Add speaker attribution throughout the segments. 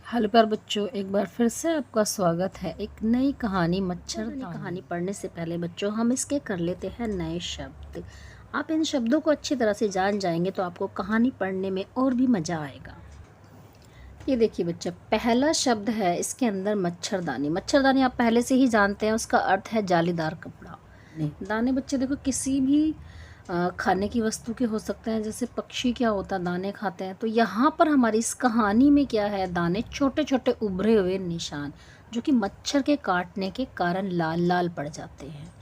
Speaker 1: Hello प्यारे बच्चों, एक बार फिर से आपका स्वागत है एक नई कहानी मच्छरदानी। कहानी पढ़ने से पहले बच्चों हम इसके कर लेते हैं नए शब्द। आप इन शब्दों को अच्छी तरह से जान जाएंगे तो आपको कहानी पढ़ने में और भी मज़ा आएगा। ये देखिए बच्चा, पहला शब्द है इसके अंदर मच्छरदानी। मच्छरदानी आप पहले से ही जानते हैं, उसका अर्थ है जालीदार कपड़ा। दाने बच्चे देखो किसी भी खाने की वस्तु के हो सकते हैं, जैसे पक्षी क्या होता है दाने खाते हैं। तो यहाँ पर हमारी इस कहानी में क्या है, दाने छोटे छोटे उभरे हुए निशान जो कि मच्छर के काटने के कारण लाल लाल पड़ जाते हैं।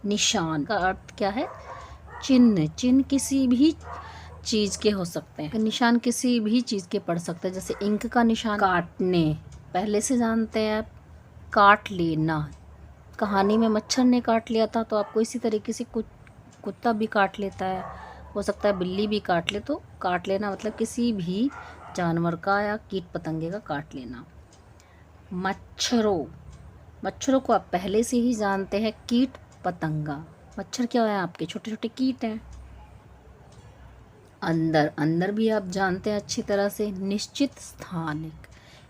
Speaker 1: निशान का अर्थ क्या है, चिन्ह। चिन्ह किसी भी चीज़ के हो सकते हैं, निशान किसी भी चीज़ के पड़ सकते हैं, जैसे इंक का निशान। काटने पहले से जानते हैं आप, काट लेना। कहानी में मच्छर ने काट लिया था तो आपको इसी तरीके से कुत्ता भी काट लेता है, हो सकता है बिल्ली भी काट ले। तो काट लेना मतलब किसी भी जानवर का या कीट पतंगे का काट लेना। मच्छरों को आप पहले से ही जानते हैं, कीट पतंगा। मच्छर क्या है, आपके छोटे छोटे कीट हैं। अंदर भी आप जानते हैं अच्छी तरह से। निश्चित स्थान,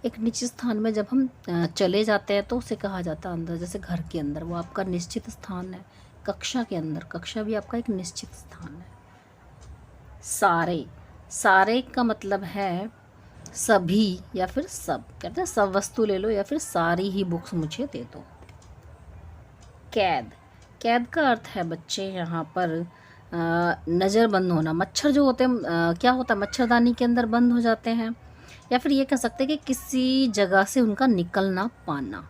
Speaker 1: एक निश्चित स्थान में जब हम चले जाते हैं तो उसे कहा जाता है अंदर, जैसे घर के अंदर, वो आपका निश्चित स्थान है। कक्षा के अंदर, कक्षा भी आपका एक निश्चित स्थान है। सारे का मतलब है सभी या फिर सब, कहते हैं सब वस्तु ले लो या फिर सारी ही बुक्स मुझे दे दो। कैद का अर्थ है बच्चे यहाँ पर नज़र बंद होना। मच्छर जो होते हैं क्या होता है, मच्छरदानी के अंदर बंद हो जाते हैं, या फिर ये कह सकते हैं कि किसी जगह से उनका निकल ना पाना।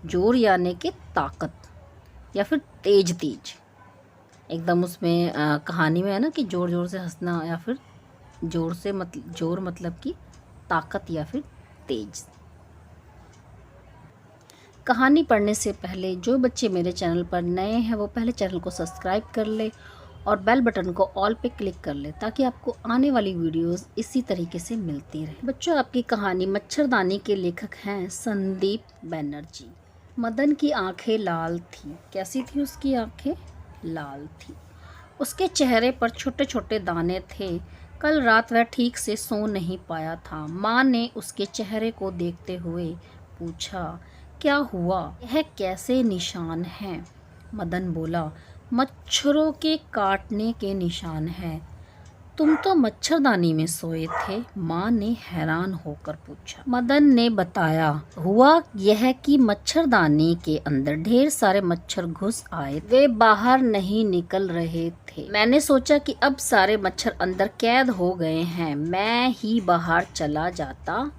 Speaker 1: जोर यानी कि ताकत या फिर तेज एकदम। उसमें कहानी में है ना कि जोर जोर से हंसना, या फिर जोर मतलब कि ताकत या फिर तेज। कहानी पढ़ने से पहले जो बच्चे मेरे चैनल पर नए हैं वो पहले चैनल को सब्सक्राइब कर ले और बेल बटन को ऑल पे क्लिक कर ले, ताकि आपको आने वाली वीडियोस इसी तरीके से मिलती रहे। बच्चों, आपकी कहानी मच्छरदानी के लेखक हैं संदीप बैनर्जी। मदन की आंखें लाल थी। कैसी थी उसकी आंखें? लाल थी। उसके चेहरे पर छोटे छोटे दाने थे। कल रात वह ठीक से सो नहीं पाया था। माँ ने उसके चेहरे को देखते हुए पूछा, क्या हुआ? यह कैसे निशान हैं? मदन बोला, मच्छरों के काटने के निशान हैं। तुम तो मच्छरदानी में सोए थे, माँ ने हैरान होकर पूछा। मदन ने बताया, हुआ यह कि मच्छरदानी के अंदर ढेर सारे मच्छर घुस आए। वे बाहर नहीं निकल रहे थे। मैंने सोचा कि अब सारे मच्छर अंदर कैद हो गए हैं, मैं ही बाहर चला जाता हूँ।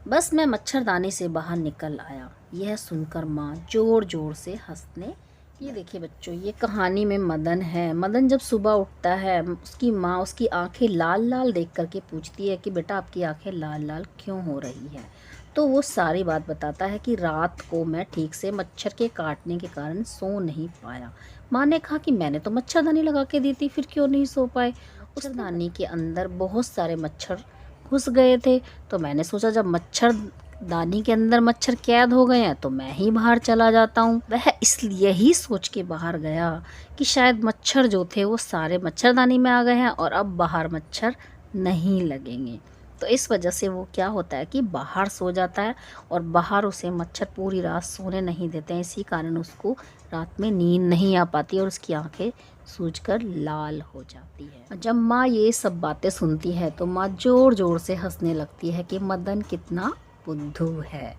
Speaker 1: बस मैं मच्छरदानी से बाहर निकल आया। यह सुनकर माँ जोर जोर से हंसने। ये देखिए बच्चों, ये कहानी में मदन है। मदन जब सुबह उठता है, उसकी माँ उसकी आंखें लाल लाल देख करके पूछती है कि बेटा आपकी आंखें लाल लाल क्यों हो रही हैं। तो वो सारी बात बताता है कि रात को मैं ठीक से मच्छर के काटने के कारण सो नहीं पाया। माँ ने कहा कि मैंने तो मच्छरदानी लगा के दी थी, फिर क्यों नहीं सो पाए? मच्छरदानी के अंदर बहुत सारे मच्छर घुस गए थे, तो मैंने सोचा जब मच्छरदानी के अंदर मच्छर कैद हो गए हैं तो मैं ही बाहर चला जाता हूँ। वह इसलिए ही सोच के बाहर गया कि शायद मच्छर जो थे वो सारे मच्छरदानी में आ गए हैं और अब बाहर मच्छर नहीं लगेंगे। तो इस वजह से वो क्या होता है कि बाहर सो जाता है, और बाहर उसे मच्छर पूरी रात सोने नहीं देते हैं। इसी कारण उसको रात में नींद नहीं आ पाती और उसकी आंखें सूजकर लाल हो जाती है। जब माँ ये सब बातें सुनती है तो माँ जोर जोर से हंसने लगती है कि मदन कितना बुद्धू है।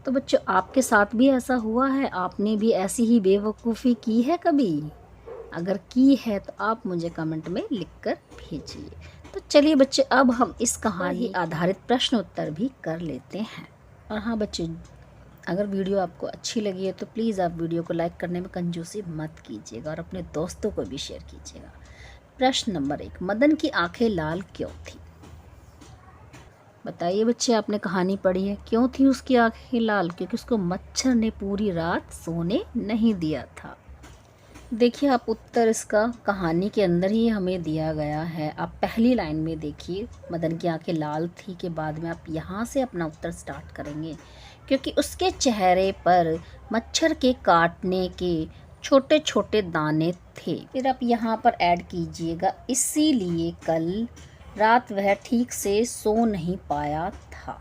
Speaker 1: तो बच्चों, आपके साथ भी ऐसा हुआ है? आपने भी ऐसी ही बेवकूफ़ी की है कभी? अगर की है तो आप मुझे कमेंट में लिखकर भेजिए। तो चलिए बच्चे, अब हम इस कहानी आधारित प्रश्न उत्तर भी कर लेते हैं। और हाँ बच्चे, अगर वीडियो आपको अच्छी लगी है तो प्लीज़ आप वीडियो को लाइक करने में कंजूसी मत कीजिएगा और अपने दोस्तों को भी शेयर कीजिएगा। प्रश्न नंबर 1, मदन की आंखें लाल क्यों थी? बताइए बच्चे, आपने कहानी पढ़ी है, क्यों थी उसकी आंखें लाल? क्योंकि उसको मच्छर ने पूरी रात सोने नहीं दिया था। देखिए आप, उत्तर इसका कहानी के अंदर ही हमें दिया गया है। आप पहली लाइन में देखिए, मदन की आंखें लाल थी के बाद में आप यहाँ से अपना उत्तर स्टार्ट करेंगे, क्योंकि उसके चेहरे पर मच्छर के काटने के छोटे छोटे दाने थे। फिर आप यहाँ पर ऐड कीजिएगा, इसीलिए कल रात वह ठीक से सो नहीं पाया था।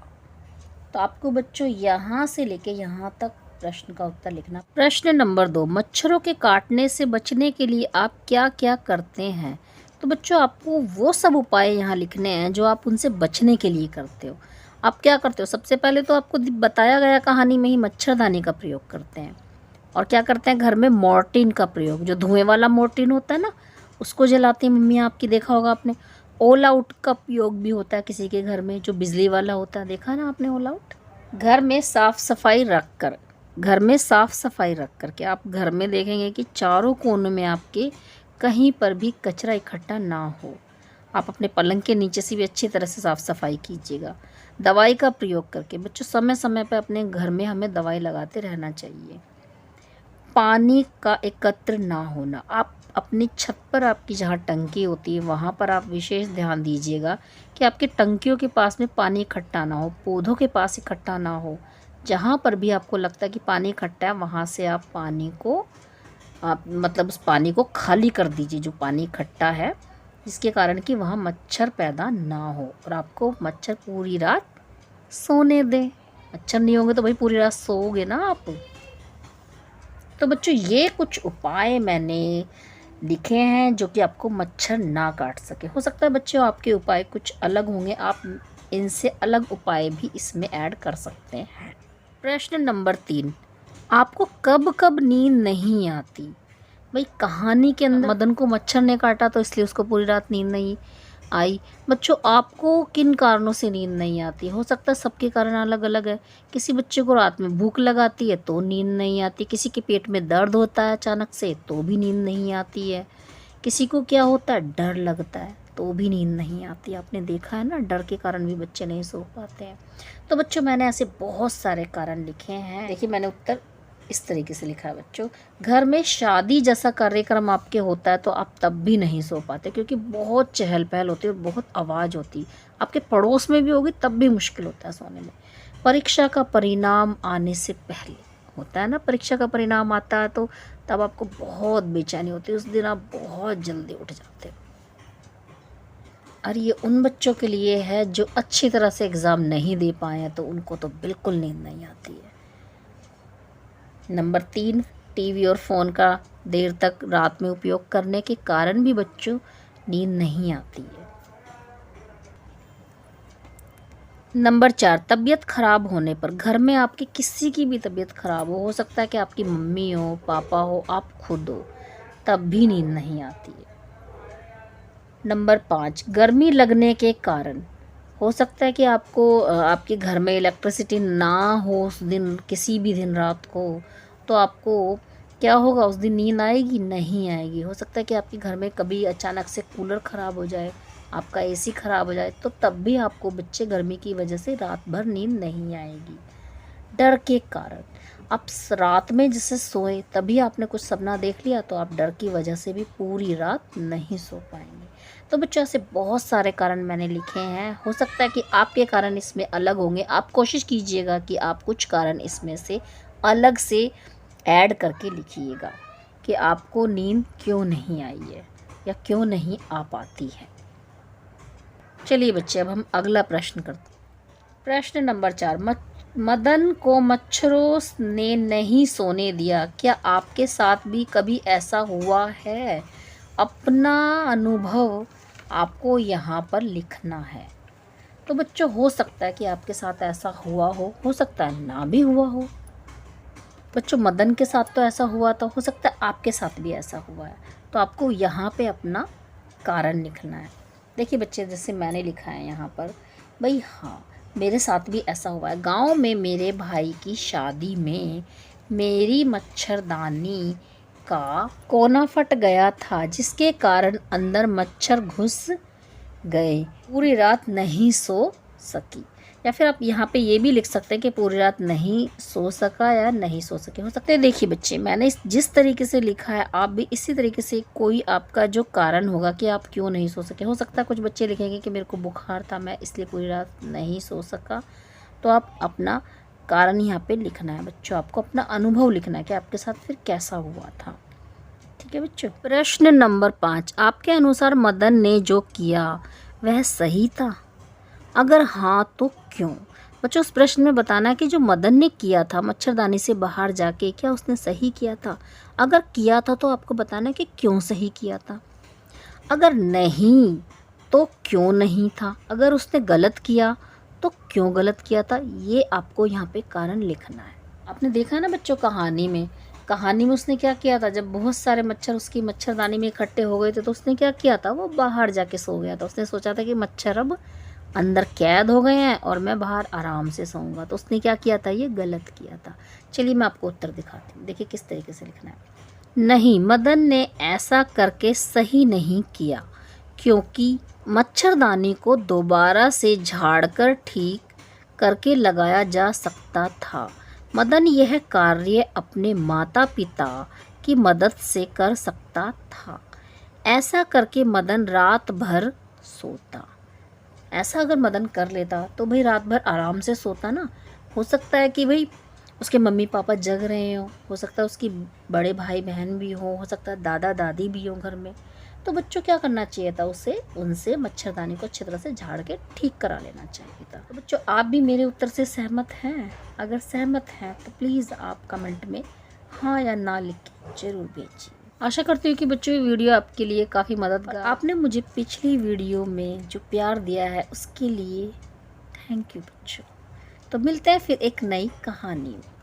Speaker 1: तो आपको बच्चों यहाँ से लेके यहाँ तक प्रश्न का उत्तर लिखना। प्रश्न नंबर 2, मच्छरों के काटने से बचने के लिए आप क्या क्या करते हैं? तो बच्चों आपको वो सब उपाय यहाँ लिखने हैं जो आप उनसे बचने के लिए करते हो। आप क्या करते हो? सबसे पहले तो आपको बताया गया कहानी में ही मच्छरदानी का प्रयोग करते हैं। और क्या करते हैं? घर में मोर्टीन का प्रयोग, जो धुएं वाला मोर्टीन होता है ना, उसको जलाती है मम्मी आपकी, देखा होगा आपने। ऑल आउट का प्रयोग भी होता है किसी के घर में, जो बिजली वाला होता है, देखा ना आपने ऑल आउट। घर में साफ़ सफाई रख कर के आप घर में देखेंगे कि चारों कोनों में आपके कहीं पर भी कचरा इकट्ठा ना हो। आप अपने पलंग के नीचे से भी अच्छी तरह से साफ़ सफाई कीजिएगा। दवाई का प्रयोग करके बच्चों समय समय पर अपने घर में हमें दवाई लगाते रहना चाहिए। पानी का एकत्र ना होना, आप अपनी छत पर, आपकी जहाँ टंकी होती है वहाँ पर आप विशेष ध्यान दीजिएगा कि आपकी टंकियों के पास में पानी इकट्ठा ना हो, पौधों के पास इकट्ठा ना हो। जहाँ पर भी आपको लगता है कि पानी इकट्ठा है वहाँ से आप पानी को मतलब उस पानी को खाली कर दीजिए, जो पानी इकट्ठा है, जिसके कारण कि वहाँ मच्छर पैदा ना हो और आपको मच्छर पूरी रात सोने दें। मच्छर नहीं होंगे तो भाई पूरी रात सोओगे ना आप। तो बच्चों ये कुछ उपाय मैंने लिखे हैं जो कि आपको मच्छर ना काट सके। हो सकता है बच्चों आपके उपाय कुछ अलग होंगे, आप इनसे अलग उपाय भी इसमें ऐड कर सकते हैं। प्रश्न नंबर 3, आपको कब कब नींद नहीं आती? भाई कहानी के अंदर मदन को मच्छर ने काटा तो इसलिए उसको पूरी रात नींद नहीं आई। बच्चों आपको किन कारणों से नींद नहीं आती? हो सकता है सबके कारण अलग अलग है। किसी बच्चे को रात में भूख लगाती है तो नींद नहीं आती, किसी के पेट में दर्द होता है अचानक से तो भी नींद नहीं आती है, किसी को क्या होता है, डर लगता है तो भी नींद नहीं आती। आपने देखा है ना, डर के कारण भी बच्चे नहीं सो पाते हैं। तो बच्चों मैंने ऐसे बहुत सारे कारण लिखे हैं। देखिए मैंने उत्तर इस तरीके से लिखा है बच्चों। घर में शादी जैसा कार्यक्रम आपके होता है तो आप तब भी नहीं सो पाते, क्योंकि बहुत चहल पहल होती है और बहुत आवाज़ होती है, आपके पड़ोस में भी होगी तब भी मुश्किल होता है सोने में। परीक्षा का परिणाम आने से पहले होता है ना, परीक्षा का परिणाम आता है तो तब आपको बहुत बेचैनी होती है, उस दिन आप बहुत जल्दी उठ जाते हो। और ये उन बच्चों के लिए है जो अच्छी तरह से एग्ज़ाम नहीं दे पाए हैं, तो उनको तो बिल्कुल नींद नहीं आती है। नंबर 3, टीवी और फ़ोन का देर तक रात में उपयोग करने के कारण भी बच्चों नींद नहीं आती है। नंबर 4, तबीयत ख़राब होने पर, घर में आपकी किसी की भी तबीयत ख़राब हो सकता है कि आपकी मम्मी हो, पापा हो, आप खुद हो, तब भी नींद नहीं आती है। नंबर 5, गर्मी लगने के कारण, हो सकता है कि आपको आपके घर में इलेक्ट्रिसिटी ना हो उस दिन, किसी भी दिन रात को, तो आपको क्या होगा, उस दिन नींद आएगी? नहीं आएगी। हो सकता है कि आपके घर में कभी अचानक से कूलर ख़राब हो जाए, आपका एसी ख़राब हो जाए, तो तब भी आपको बच्चे गर्मी की वजह से रात भर नींद नहीं आएगी। डर के कारण, आप रात में जैसे सोए तभी आपने कुछ सपना देख लिया तो आप डर की वजह से भी पूरी रात नहीं सो पाएंगे। तो बच्चों ऐसे बहुत सारे कारण मैंने लिखे हैं, हो सकता है कि आपके कारण इसमें अलग होंगे। आप कोशिश कीजिएगा कि आप कुछ कारण इसमें से अलग से ऐड करके लिखिएगा कि आपको नींद क्यों नहीं आई है या क्यों नहीं आ पाती है। चलिए बच्चे अब हम अगला प्रश्न करते हैं। प्रश्न नंबर 4, मदन को मच्छरों ने नहीं सोने दिया, क्या आपके साथ भी कभी ऐसा हुआ है? अपना अनुभव आपको यहाँ पर लिखना है। तो बच्चों हो सकता है कि आपके साथ ऐसा हुआ हो सकता है ना भी हुआ हो। बच्चों मदन के साथ तो ऐसा हुआ, तो हो सकता है आपके साथ भी ऐसा हुआ है, तो आपको यहाँ पे अपना कारण लिखना है। देखिए बच्चे, जैसे मैंने लिखा है यहाँ पर, भाई हाँ मेरे साथ भी ऐसा हुआ है। गांव में मेरे भाई की शादी में मेरी मच्छरदानी का कोना फट गया था, जिसके कारण अंदर मच्छर घुस गए, पूरी रात नहीं सो सकी। या फिर आप यहाँ पे ये भी लिख सकते हैं कि पूरी रात नहीं सो सका या नहीं सो सके, हो सकते हैं। देखिए बच्चे, मैंने जिस तरीके से लिखा है आप भी इसी तरीके से कोई आपका जो कारण होगा कि आप क्यों नहीं सो सके। हो सकता है कुछ बच्चे लिखेंगे कि मेरे को बुखार था, मैं इसलिए पूरी रात नहीं सो सका, तो आप अपना कारण यहाँ पे लिखना है बच्चों। आपको अपना अनुभव लिखना है कि आपके साथ फिर कैसा हुआ था। ठीक है बच्चों। प्रश्न नंबर 5, आपके अनुसार मदन ने जो किया वह सही था? अगर हाँ तो क्यों? बच्चों उस प्रश्न में बताना है कि जो मदन ने किया था मच्छरदानी से बाहर जाके, क्या उसने सही किया था? अगर किया था तो आपको बताना है कि क्यों सही किया था। अगर नहीं तो क्यों नहीं था। अगर उसने गलत किया तो क्यों गलत किया था, ये आपको यहाँ पे कारण लिखना है। आपने देखा ना बच्चों कहानी में उसने क्या किया था, जब बहुत सारे मच्छर उसकी मच्छरदानी में इकट्ठे हो गए थे तो उसने क्या किया था, वो बाहर जाके सो गया था। उसने सोचा था कि मच्छर अब अंदर कैद हो गए हैं और मैं बाहर आराम से सोऊंगा, तो उसने क्या किया था, ये गलत किया था। चलिए मैं आपको उत्तर दिखाती हूँ, देखिए किस तरीके से लिखना है। नहीं, मदन ने ऐसा करके सही नहीं किया, क्योंकि मच्छरदानी को दोबारा से झाड़कर ठीक करके लगाया जा सकता था। मदन यह कार्य अपने माता पिता की मदद से कर सकता था। ऐसा करके मदन रात भर सोता। ऐसा अगर मदन कर लेता तो भाई रात भर आराम से सोता ना। हो सकता है कि भाई उसके मम्मी पापा जग रहे हो सकता है उसकी बड़े भाई बहन भी हो सकता है दादा दादी भी हो घर में। तो बच्चों क्या करना चाहिए था, उसे उनसे मच्छरदानी को अच्छी तरह से झाड़ के ठीक करा लेना चाहिए था। तो बच्चों आप भी मेरे उत्तर से सहमत हैं? अगर सहमत हैं तो प्लीज़ आप कमेंट में हाँ या ना लिख के ज़रूर भेजिए। आशा करती हूँ कि बच्चों ये वीडियो आपके लिए काफ़ी मददगार। आपने मुझे पिछली वीडियो में जो प्यार दिया है उसके लिए थैंक यू बच्चों। तो मिलते हैं फिर एक नई कहानी में।